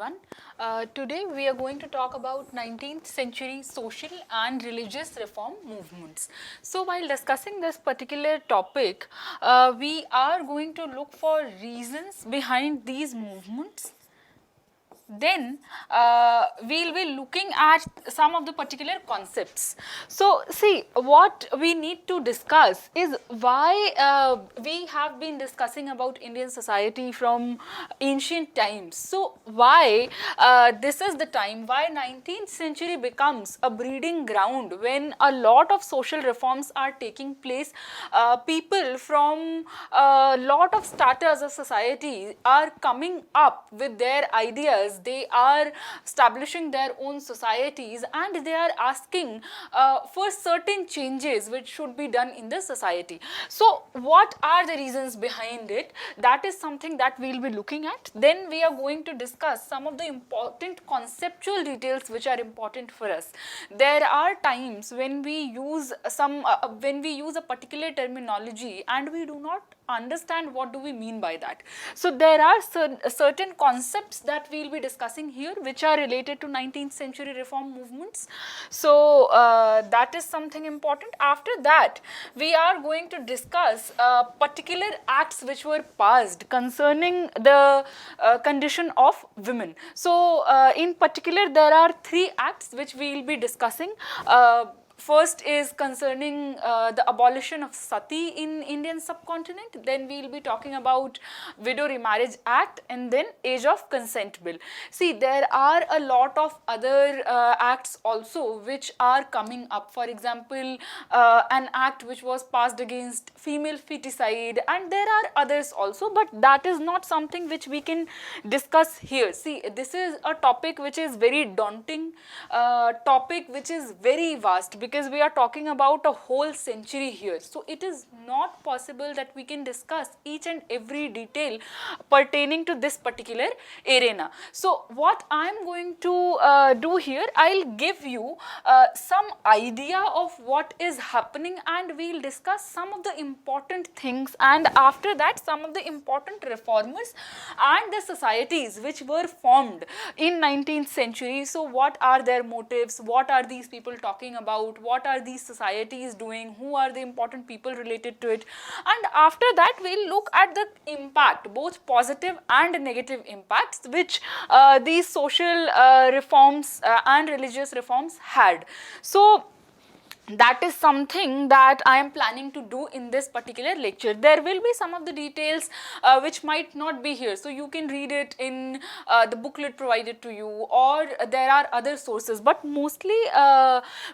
everyone. Today we are going to talk about 19th century social and religious reform movements. So while discussing this particular topic, we are going to look for reasons behind these movements. Then we'll be looking at some of the particular concepts. So see, what we need to discuss is why we have been discussing about Indian society from ancient times. So why this is the time, why 19th century becomes a breeding ground when a lot of social reforms are taking place. People from a lot of stratas of society are coming up with their ideas. They are establishing their own societies and they are asking for certain changes which should be done in the society. So what are the reasons behind it? That is something that we will be looking at. Then we are going to discuss some of the important conceptual details which are important for us. There are times when we use a particular terminology and we do not understand what do we mean by that. So there are certain concepts that we will be discussing here which are related to 19th century reform movements. So that is something important. After that, we are going to discuss particular acts which were passed concerning the condition of women. So in particular, there are 3 acts which we will be discussing. First is concerning the abolition of sati in Indian subcontinent. Then we will be talking about Widow Remarriage Act and then Age of Consent Bill. See, there are a lot of other acts also which are coming up. For example, an act which was passed against female feticide, and there are others also, but that is not something which we can discuss here. See, this is a topic which is very daunting, topic which is very vast, because we are talking about a whole century here. So it is not possible that we can discuss each and every detail pertaining to this particular arena. So what I am going to do here, I will give you some idea of what is happening, and we will discuss some of the important things, and after that some of the important reformers and the societies which were formed in 19th century. So what are their motives, what are these people talking about, what are these societies doing, who are the important people related to it, and after that we'll look at the impact, both positive and negative impacts which these social reforms and religious reforms had. So that is something that I am planning to do in this particular lecture. There will be some of the details which might not be here, so you can read it in the booklet provided to you, or there are other sources, but mostly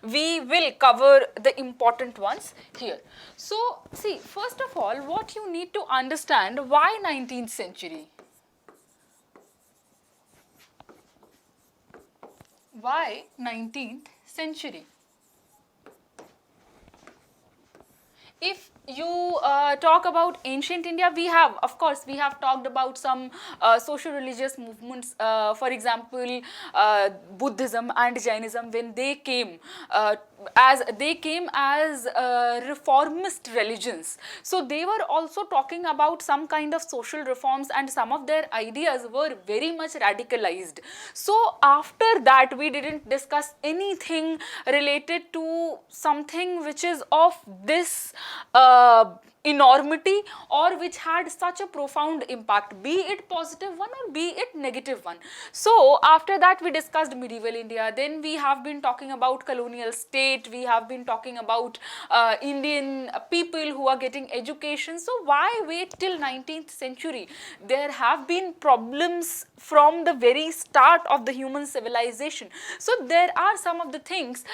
we will cover the important ones here. So see, first of all, what you need to understand, why 19th century? Why 19th century? If you talk about ancient India, we have, of course, we have talked about some social religious movements, for example, Buddhism and Jainism, when they came as reformist religions. So they were also talking about some kind of social reforms, and some of their ideas were very much radicalized. So after that, we didn't discuss anything related to something which is of this enormity, or which had such a profound impact, be it positive one or be it negative one. So after that we discussed medieval India, then we have been talking about colonial state, we have been talking about Indian people who are getting education. So why wait till 19th century? There have been problems from the very start of the human civilization. So there are some of the things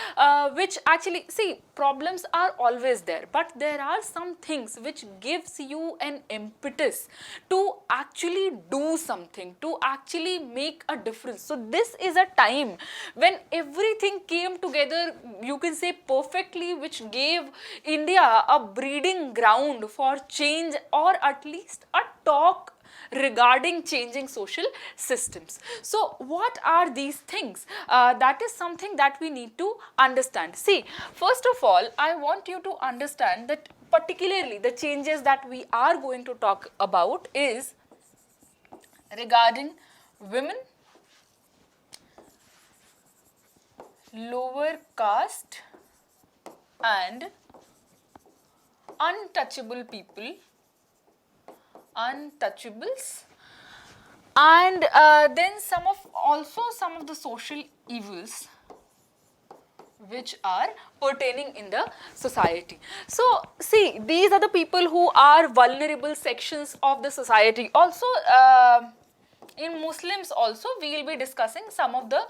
which actually, see, problems are always there, but there are some things which gives you an impetus to actually do something, to actually make a difference. So this is a time when everything came together, you can say perfectly, which gave India a breeding ground for change, or at least a talk regarding changing social systems. So what are these things? That is something that we need to understand. See, first of all, I want you to understand that particularly the changes that we are going to talk about is regarding women lower caste and untouchable people, untouchables, and then some of the social evils which are pertaining in the society. So see, these are the people who are vulnerable sections of the society. Also in Muslims also, we will be discussing some of the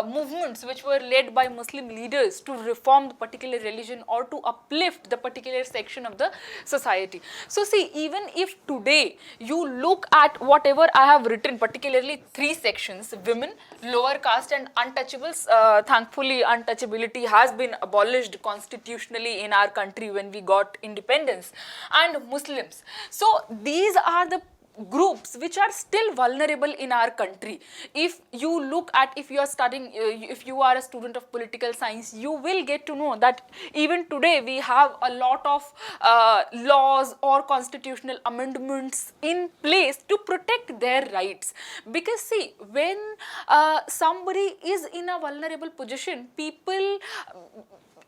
movements which were led by Muslim leaders to reform the particular religion or to uplift the particular section of the society. So see, even if today you look at whatever I have written, particularly 3 sections, women, lower caste and untouchables, thankfully untouchability has been abolished constitutionally in our country when we got independence, and Muslims. So these are the groups which are still vulnerable in our country. If you look at, if you are studying, if you are a student of political science, you will get to know that even today we have a lot of laws or constitutional amendments in place to protect their rights. Because see, when somebody is in a vulnerable position, people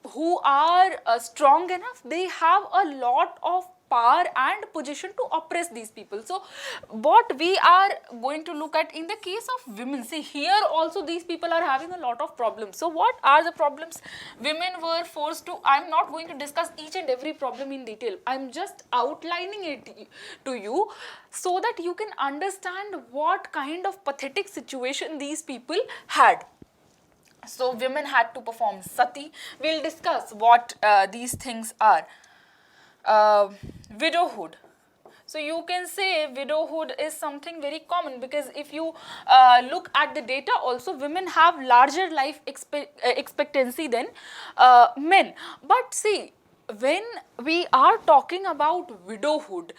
who are strong enough, they have a lot of power and position to oppress these people. So what we are going to look at in the case of women, see here also these people are having a lot of problems. So what are the problems? Women were forced to, I am not going to discuss each and every problem in detail, I am just outlining it to you so that you can understand what kind of pathetic situation these people had. So women had to perform sati. We'll discuss what these things are. Widowhood. So you can say widowhood is something very common, because if you look at the data also, women have larger life expectancy than men. But see, when we are talking about widowhood,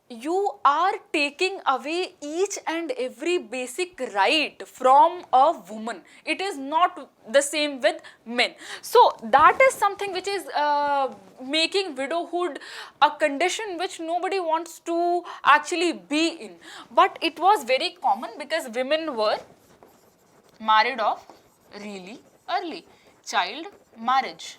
you are taking away each and every basic right from a woman. It is not the same with men. So that is something which is making widowhood a condition which nobody wants to actually be in. But it was very common because women were married off really early. Child marriage.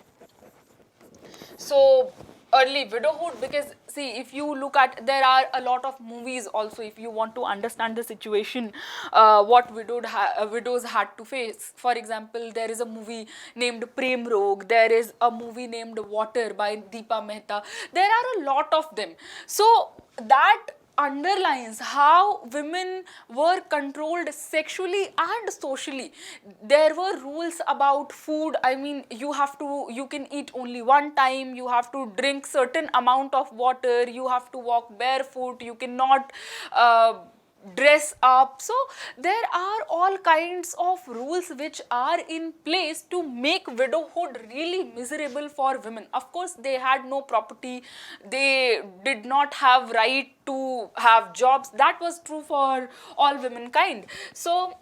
So early widowhood, because see, if you look at, there are a lot of movies also, if you want to understand the situation, what widows had to face. For example, there is a movie named Prem Rog, there is a movie named Water by Deepa Mehta, there are a lot of them. So that underlines how women were controlled sexually and socially. There were rules about food. I mean, you can eat only one time, you have to drink certain amount of water, you have to walk barefoot, you cannot dress up. So there are all kinds of rules which are in place to make widowhood really miserable for women. Of course, they had no property, they did not have right to have jobs. That was true for all womankind. So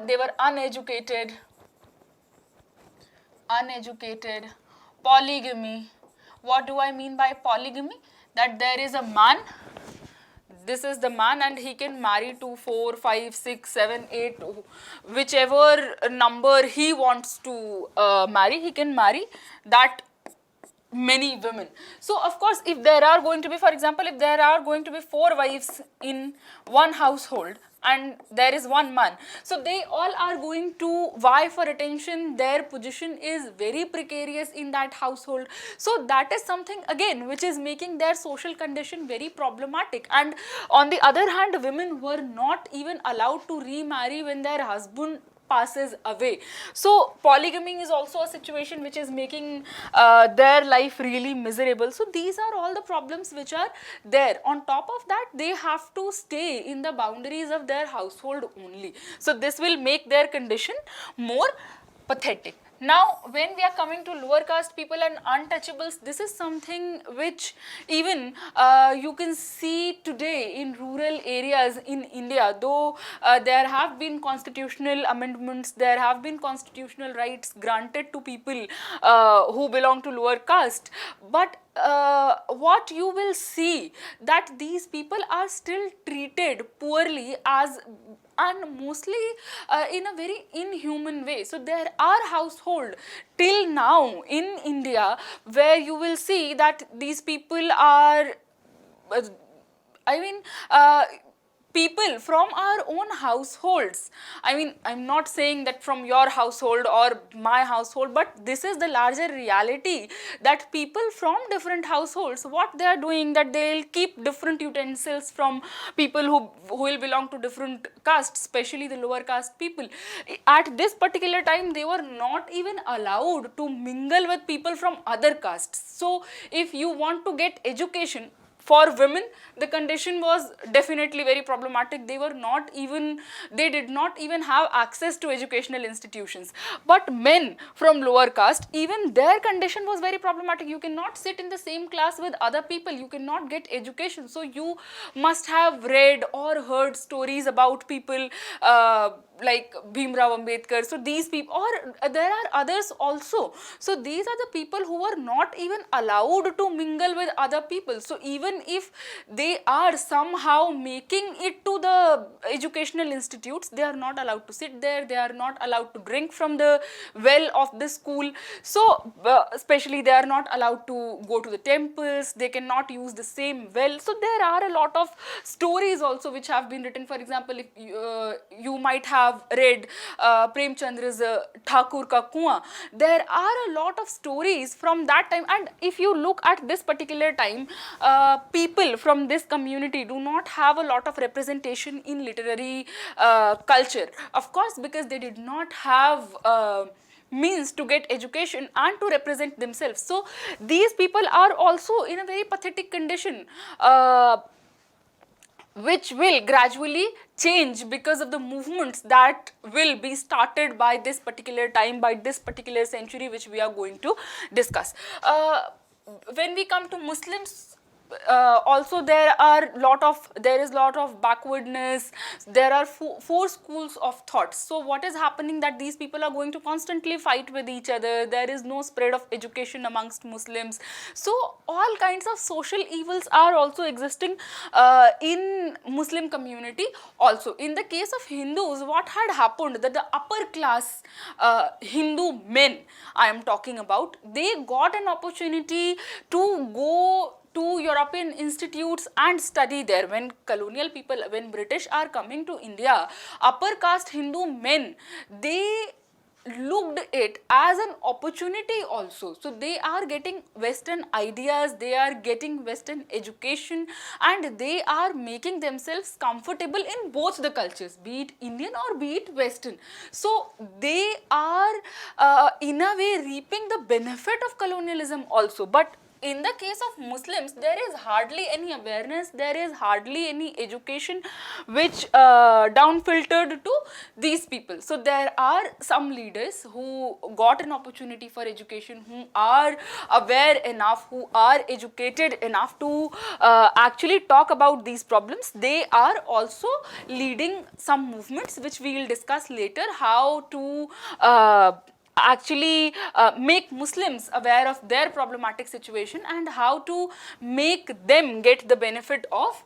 they were uneducated, polygamy. What do I mean by polygamy? That there is a man, this is the man, and he can marry 2, 4, 5, 6, 7, 8, whichever number he wants to marry, he can marry that many women. So of course, if there are going to be, for example, if there are going to be 4 wives in one household and there is one man, so they all are going to vie for attention. Their position is very precarious in that household. So that is something again which is making their social condition very problematic. And on the other hand, women were not even allowed to remarry when their husband passes away. So polygamy is also a situation which is making their life really miserable. So these are all the problems which are there. On top of that, they have to stay in the boundaries of their household only. So this will make their condition more pathetic. Now, when we are coming to lower caste people and untouchables, this is something which even you can see today in rural areas in India. Though there have been constitutional amendments, there have been constitutional rights granted to people who belong to lower caste, but what you will see that these people are still treated poorly as, and mostly in a very inhuman way. So there are households till now in India where you will see that these people are, uh, I mean, people from our own households. I mean, I'm not saying that from your household or my household, but this is the larger reality that people from different households, what they are doing, that they'll keep different utensils from people who will belong to different castes, especially the lower caste people. At this particular time, they were not even allowed to mingle with people from other castes. So if you want to get education, for women, the condition was definitely very problematic. They did not even have access to educational institutions. But men from lower caste, even their condition was very problematic. You cannot sit in the same class with other people. You cannot get education. So you must have read or heard stories about people like Bhimrao Ambedkar. So these people, or there are others also. So these are the people who were not even allowed to mingle with other people. So even if they are somehow making it to the educational institutes, they are not allowed to sit there, they are not allowed to drink from the well of the school. So especially they are not allowed to go to the temples, they cannot use the same well. So there are a lot of stories also which have been written. For example, if you might have read Prem Chandra's Thakur Ka Kuan. There are a lot of stories from that time, and if you look at this particular time, people from this community do not have a lot of representation in literary culture. Of course, because they did not have means to get education and to represent themselves. So these people are also in a very pathetic condition, which will gradually change because of the movements that will be started by this particular time, by this particular century, which we are going to discuss. When we come to Muslims, also there is lot of backwardness. There are four schools of thoughts. So what is happening, that these people are going to constantly fight with each other. There is no spread of education amongst Muslims. So all kinds of social evils are also existing in Muslim community. Also in the case of Hindus, what had happened, that the upper class Hindu men I am talking about, they got an opportunity to go to European institutes and study there. When colonial people, when British are coming to India, upper caste Hindu men, they looked it as an opportunity also. So they are getting Western ideas, they are getting Western education, and they are making themselves comfortable in both the cultures, be it Indian or be it Western. So they are in a way reaping the benefit of colonialism also. But in the case of Muslims, there is hardly any awareness, there is hardly any education which down filtered to these people. So there are some leaders who got an opportunity for education, who are aware enough, who are educated enough to actually talk about these problems. They are also leading some movements which we will discuss later, how to actually make Muslims aware of their problematic situation and how to make them get the benefit of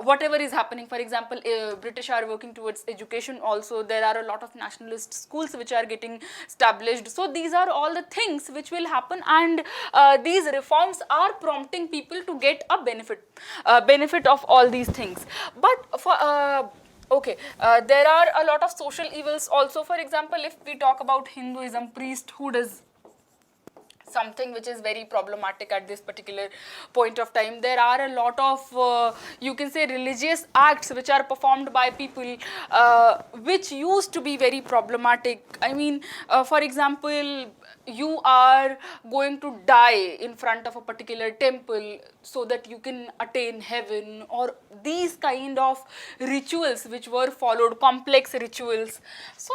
whatever is happening. For example, British are working towards education also. There are a lot of nationalist schools which are getting established. So these are all the things which will happen, and these reforms are prompting people to get a benefit of all these things. But for okay, there are a lot of social evils also. For example, if we talk about Hinduism, priesthood is something which is very problematic at this particular point of time. There are a lot of, you can say, religious acts which are performed by people which used to be very problematic. I mean, for example, you are going to die in front of a particular temple so that you can attain heaven, or these kind of rituals which were followed, complex rituals. So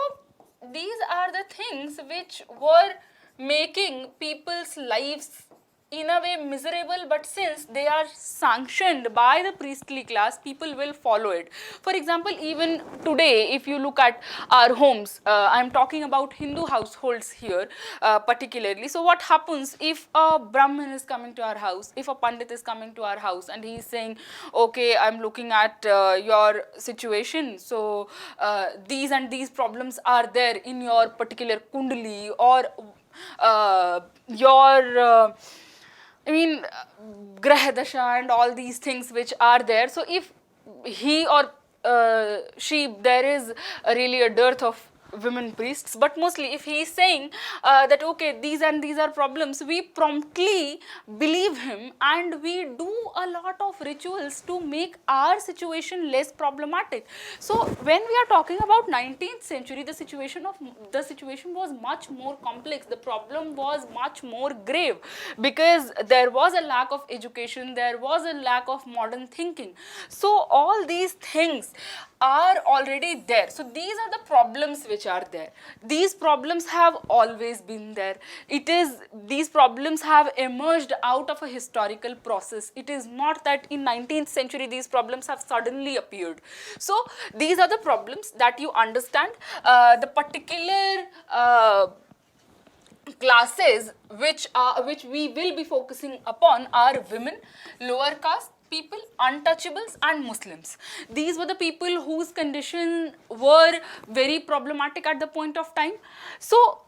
these are the things which were making people's lives in a way miserable, but since they are sanctioned by the priestly class, people will follow it. For example, even today, if you look at our homes, I'm talking about Hindu households here particularly. So what happens if a Brahmin is coming to our house, if a Pandit is coming to our house and he is saying, okay, I'm looking at your situation, so these and these problems are there in your particular kundali, or your Grah Dasha and all these things which are there. So if he or she, there is really a dearth of women priests, but mostly if he is saying that okay, these and these are problems, we promptly believe him and we do a lot of rituals to make our situation less problematic. So when we are talking about 19th century, the situation was much more complex. The problem was much more grave because there was a lack of education, there was a lack of modern thinking. So all these things are already there. So these are the problems which are there. These problems have always been there. These problems have emerged out of a historical process. It is not that in 19th century these problems have suddenly appeared. So these are the problems that you understand. The particular classes which we will be focusing upon are women, lower caste people, untouchables and Muslims. These were the people whose condition were very problematic at the point of time. So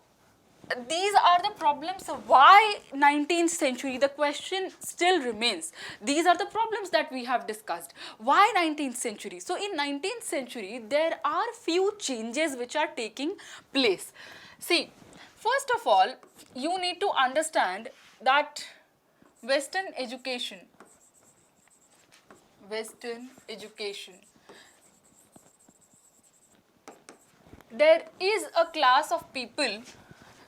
these are the problems. Why 19th century? The question still remains. These are the problems that we have discussed. Why 19th century? So in 19th century, there are few changes which are taking place. See, first of all, you need to understand that Western education, there is a class of people.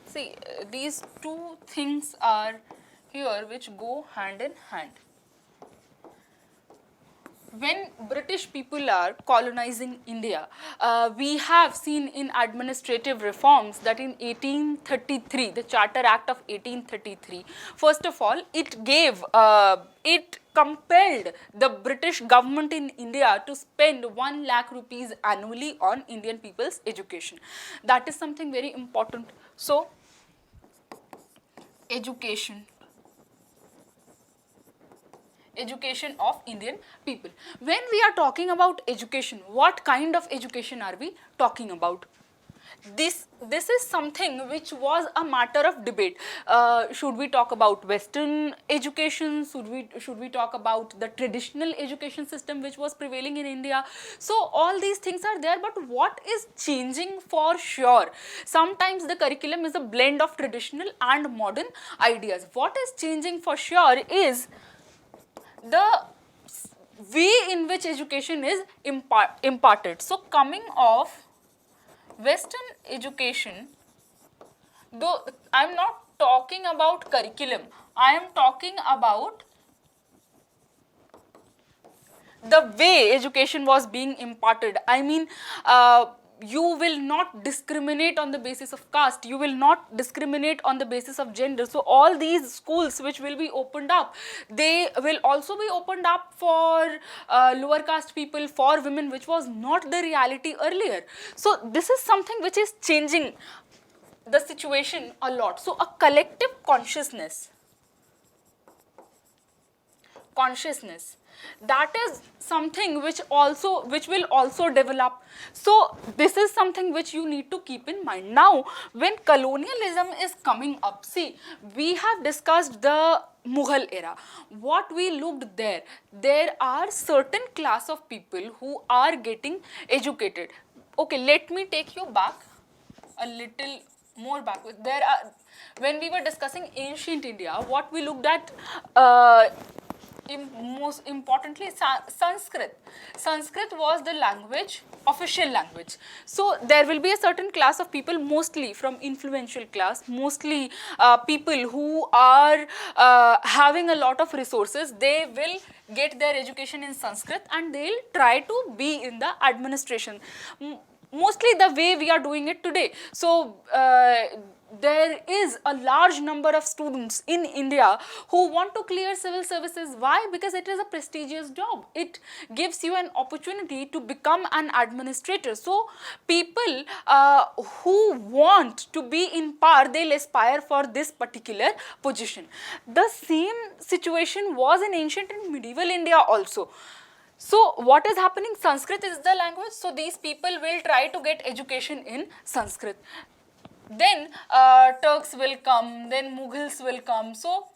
See, these two things are here which go hand in hand. When British people are colonizing India, we have seen in administrative reforms that in 1833, the Charter Act of 1833, first of all, it compelled the British government in India to spend 1 lakh rupees annually on Indian people's education. That is something very important. So, education of Indian people. When we are talking about education, what kind of education are we talking about? This is something which was a matter of debate. Should we talk about Western education? Should we talk about the traditional education system which was prevailing in India? So all these things are there, but what is changing for sure? Sometimes the curriculum is a blend of traditional and modern ideas. What is changing for sure is the way in which education is imparted. So coming off Western education, though I am not talking about curriculum, I am talking about the way education was being imparted. I mean, you will not discriminate on the basis of caste, you will not discriminate on the basis of gender. So all these schools which will be opened up, they will also be opened up for lower caste people, for women, which was not the reality earlier. So this is something which is changing the situation a lot. So a collective consciousness, that is something which will also develop. So this is something which you need to keep in mind. Now when colonialism is coming up, see, we have discussed the Mughal era. What we looked there are certain class of people who are getting educated. Okay, let me take you back a little more backward. When we were discussing ancient India, what we looked at most importantly, Sanskrit. Sanskrit was the language, official language. So there will be a certain class of people, mostly from influential class, mostly people who are having a lot of resources. They will get their education in Sanskrit and they'll try to be in the administration. Mostly the way we are doing it today. So there is a large number of students in India who want to clear civil services. Why? Because it is a prestigious job. It gives you an opportunity to become an administrator. So people who want to be in power, they'll aspire for this particular position. The same situation was in ancient and medieval India also. So what is happening? Sanskrit is the language, so these people will try to get education in Sanskrit. Then Turks will come, then Mughals will come. So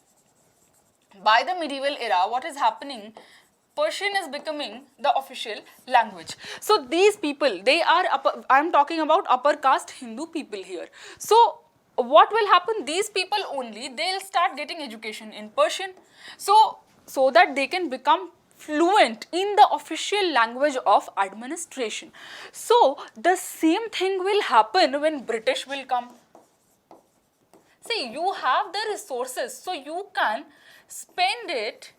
by the medieval era, what is happening? Persian is becoming the official language. So these people, they are I am talking about upper caste Hindu people here. So what will happen? These people only, they'll start getting education in Persian. So that they can become fluent in the official language of administration. So the same thing will happen when British will come. See, you have the resources, so you can spend it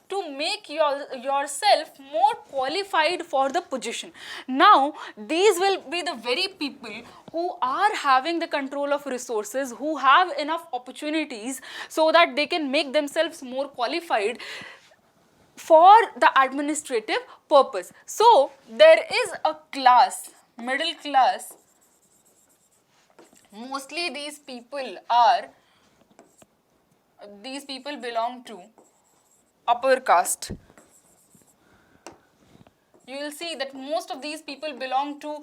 to make yourself more qualified for the position. Now, these will be the very people who are having the control of resources, who have enough opportunities so that they can make themselves more qualified for the administrative purpose. So there is a class, middle class. Mostly these people belong to upper caste. You will see that most of these people belong to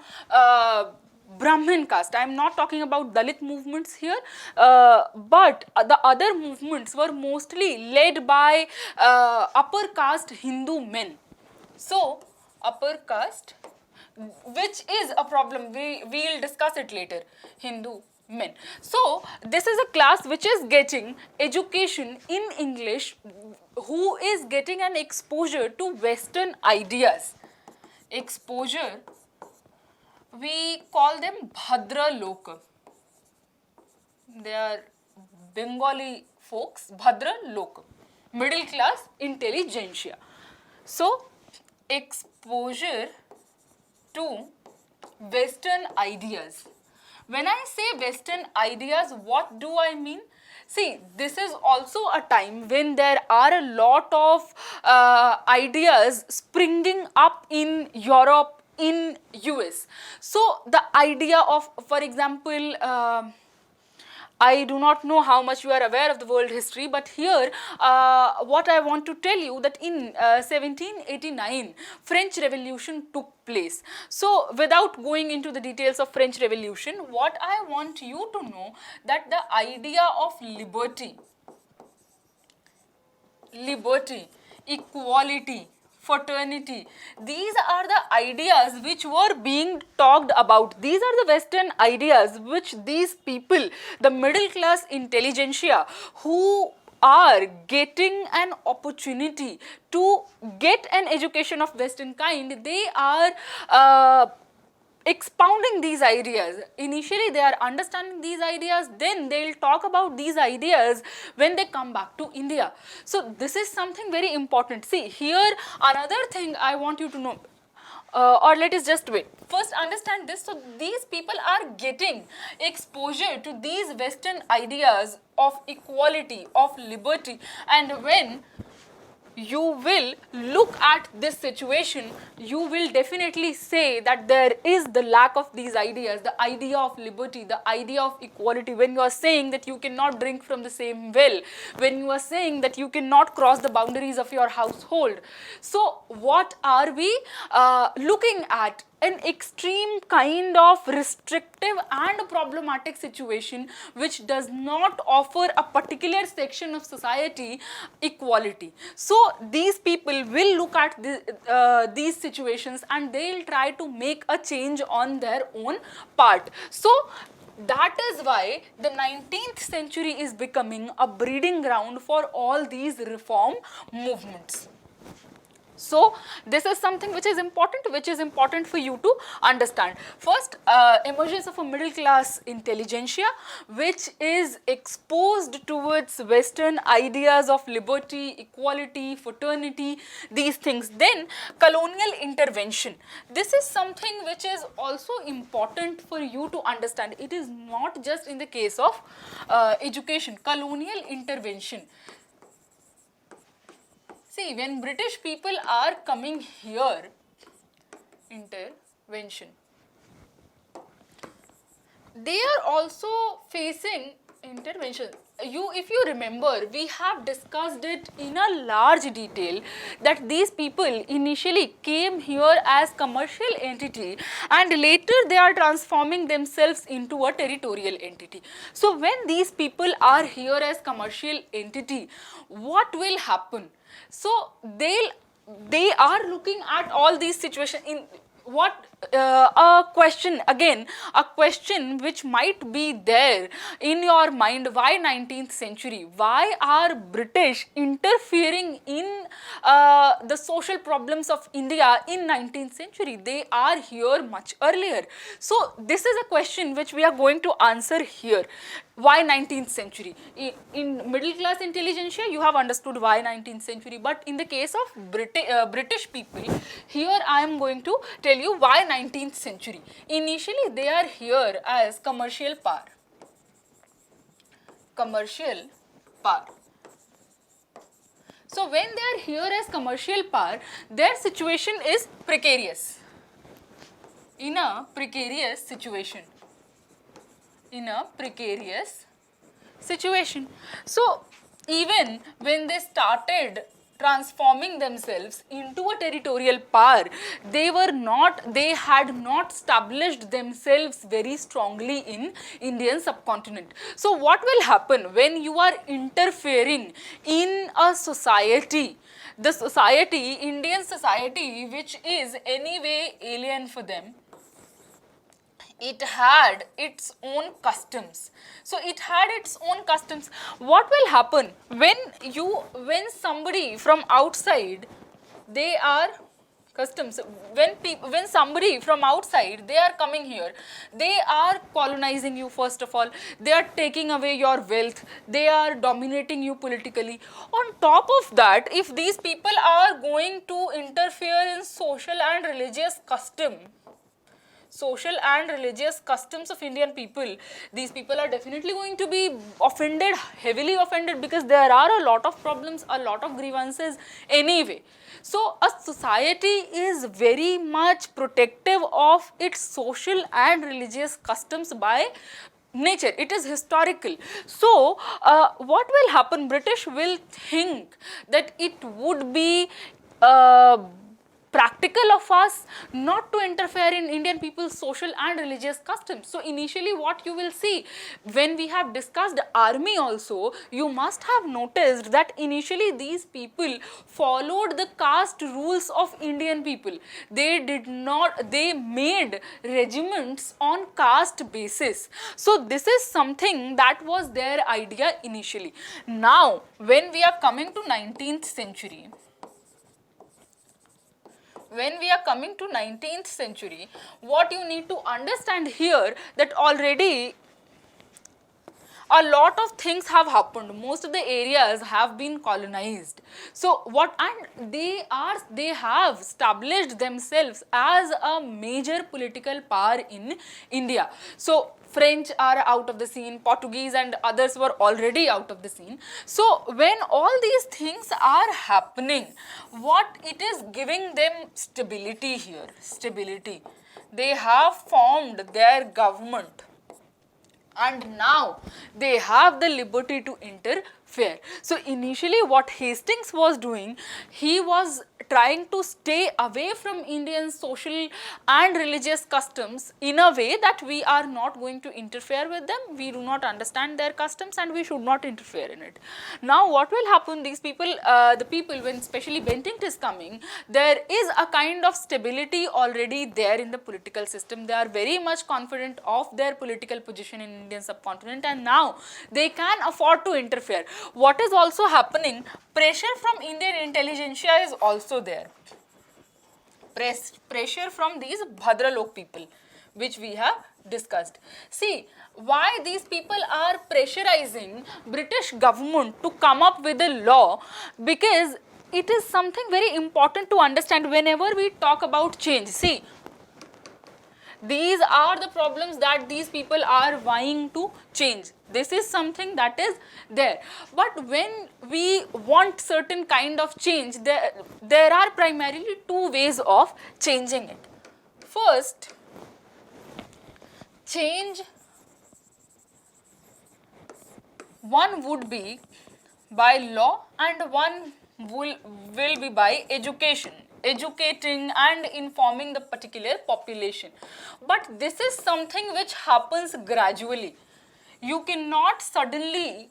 Brahmin caste. I am not talking about Dalit movements here, but the other movements were mostly led by upper caste Hindu men. So, upper caste, which is a problem, we will discuss it later, Hindu men. So, this is a class which is getting education in English, who is getting an exposure to Western ideas. Exposure, we call them Bhadra Loka. They are Bengali folks, Bhadra Loka, middle class intelligentsia. So, exposure to Western ideas. When I say Western ideas, what do I mean? See, this is also a time when there are a lot of ideas springing up in Europe, in US. So the idea of, for example, I do not know how much you are aware of the world history, but here what I want to tell you that in 1789, French Revolution took place. So without going into the details of French Revolution, what I want you to know that the idea of liberty, equality, fraternity, these are the ideas which were being talked about. These are the Western ideas which these people, the middle class intelligentsia, who are getting an opportunity to get an education of Western kind, they are expounding these ideas. Initially they are understanding these ideas, then they will talk about these ideas when they come back to India. So this is something very important. See, here another thing I want you to know, or let us just wait. First understand this. So these people are getting exposure to these Western ideas of equality, of liberty, and when you will look at this situation, you will definitely say that there is the lack of these ideas, the idea of liberty, the idea of equality. When you are saying that you cannot drink from the same well, when you are saying that you cannot cross the boundaries of your household. So what are we looking at? An extreme kind of restrictive and problematic situation which does not offer a particular section of society equality. So these people will look at these situations and they will try to make a change on their own part. So that is why the 19th century is becoming a breeding ground for all these reform movements. So this is something which is important for you to understand. First, emergence of a middle class intelligentsia which is exposed towards Western ideas of liberty, equality, fraternity, these things. Then colonial intervention. This is something which is also important for you to understand. It is not just in the case of education. Colonial intervention. See, when British people are coming here, intervention, they are also facing intervention. If you remember, we have discussed it in a large detail that these people initially came here as commercial entity and later they are transforming themselves into a territorial entity. So when these people are here as commercial entity, what will happen? So they are looking at all these situations in what a question which might be there in your mind: why 19th century? Why are British interfering in the social problems of India in 19th century? They are here much earlier. So this is a question which we are going to answer here. Why 19th century? In middle class intelligentsia, you have understood why 19th century, but in the case of British people, here I am going to tell you why 19th century. Initially, they are here as commercial power. Commercial power. So when they are here as commercial power, their situation is precarious. In a precarious situation. In a precarious situation. So even when they started transforming themselves into a territorial power, they had not established themselves very strongly in Indian subcontinent. So what will happen when you are interfering in a society, the society, Indian society, which is anyway alien for them? It had its own customs. So it had its own customs. What will happen when somebody from outside, they are customs, when somebody from outside, they are coming here, they are colonizing you. First of all, they are taking away your wealth, they are dominating you politically. On top of that, if these people are going to interfere in social and religious customs of Indian people, these people are definitely going to be offended, heavily offended, because there are a lot of problems, a lot of grievances anyway. So a society is very much protective of its social and religious customs by nature. It is historical. So what will happen? British will think that it would be practical of us not to interfere in Indian people's social and religious customs. So initially what you will see, when we have discussed army also, you must have noticed that initially these people followed the caste rules of Indian people. They made regiments on caste basis. So this is something that was their idea initially. Now when we are coming to 19th century, what you need to understand here, that already a lot of things have happened. Most of the areas have been colonized. So they have established themselves as a major political power in India. So French are out of the scene, Portuguese and others were already out of the scene. So when all these things are happening, what it is giving them stability here, stability. They have formed their government and now they have the liberty to interfere. So initially what Hastings was doing, he was trying to stay away from Indian social and religious customs in a way that we are not going to interfere with them, we do not understand their customs and we should not interfere in it. Now what will happen, these people, the people, when especially Bentinck is coming, there is a kind of stability already there in the political system. They are very much confident of their political position in Indian subcontinent and now they can afford to interfere. what is also happening, pressure from Indian intelligentsia is also there. Pressure from these Bhadralok people, which we have discussed. See, why these people are pressurizing British government to come up with a law, because it is something very important to understand whenever we talk about change. See, these are the problems that these people are vying to change. This is something that is there. But when we want certain kind of change, there are primarily two ways of changing it. First, change one would be by law and one will be by education, educating and informing the particular population. But this is something which happens gradually. You cannot suddenly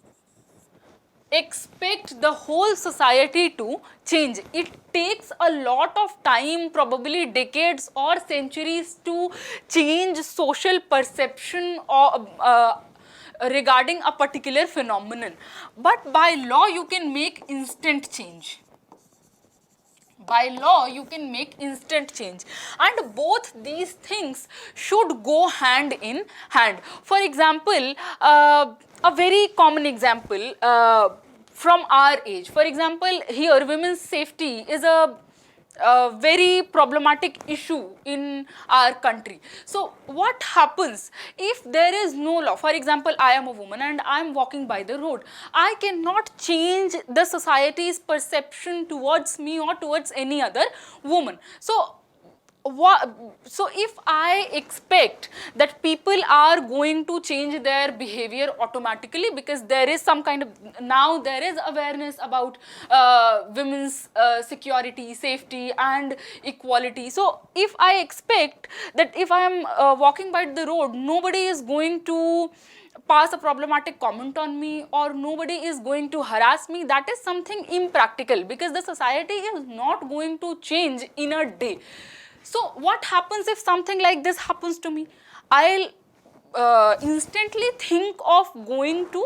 expect the whole society to change. It takes a lot of time, probably decades or centuries, to change social perception or regarding a particular phenomenon. But by law you can make instant change. By law you can make instant change, and both these things should go hand in hand. For example, a very common example from our age, for example, here women's safety is a very problematic issue in our country. So what happens if there is no law? For example, I am a woman and I am walking by the road. I cannot change the society's perception towards me or towards any other woman. So if I expect that people are going to change their behavior automatically, because there is some kind of, now there is awareness about women's security, safety and equality. So if I expect that if I am walking by the road, nobody is going to pass a problematic comment on me or nobody is going to harass me, that is something impractical, because the society is not going to change in a day. So what happens if something like this happens to me? I'll instantly think of going to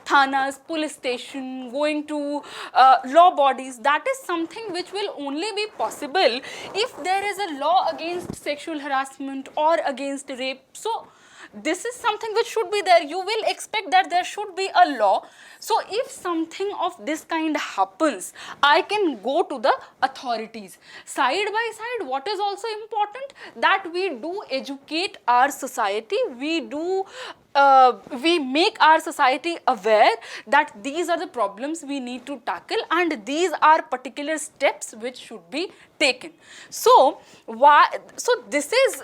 thanas, police station, going to law bodies. That is something which will only be possible if there is a law against sexual harassment or against rape. So this is something which should be there. You will expect that there should be a law. So if something of this kind happens, I can go to the authorities. Side by side, what is also important, that we do educate our society, we make our society aware that these are the problems we need to tackle and these are particular steps which should be taken. So this is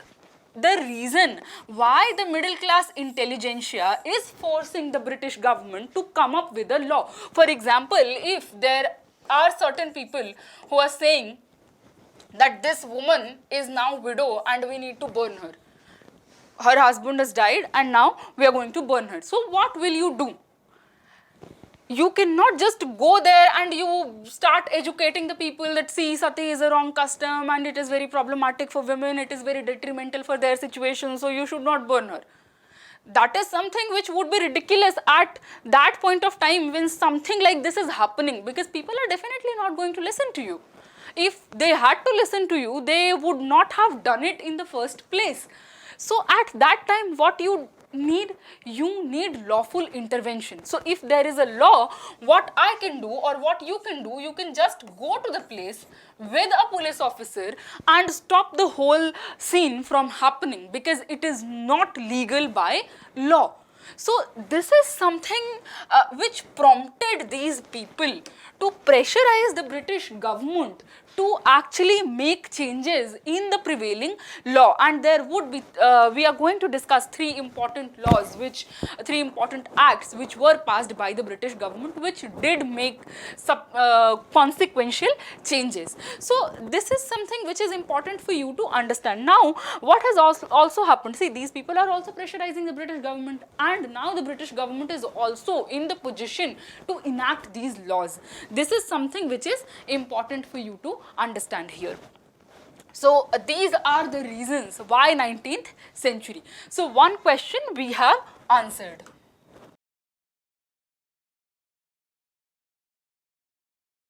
the reason why the middle class intelligentsia is forcing the British government to come up with a law. For example, if there are certain people who are saying that this woman is now widow and we need to burn her. Her husband has died and now we are going to burn her. So what will you do? You cannot just go there and you start educating the people that see sati is a wrong custom and it is very problematic for women, it is very detrimental for their situation, so you should not burn her. That is something which would be ridiculous at that point of time when something like this is happening, because people are definitely not going to listen to you. If they had to listen to you, they would not have done it in the first place. So at that time, what you need lawful intervention. So if there is a law, what I can do or what you can do, you can just go to the place with a police officer and stop the whole scene from happening, because it is not legal by law. So this is something which prompted these people to pressurize the British government to actually make changes in the prevailing law. And there would be, we are going to discuss three important acts which were passed by the British government, which did make consequential changes. So this is something which is important for you to understand. Now what has also happened, see, these people are also pressurizing the British government, and now the British government is also in the position to enact these laws. This is something which is important for you to understand here. So these are the reasons why 19th century. So one question we have answered.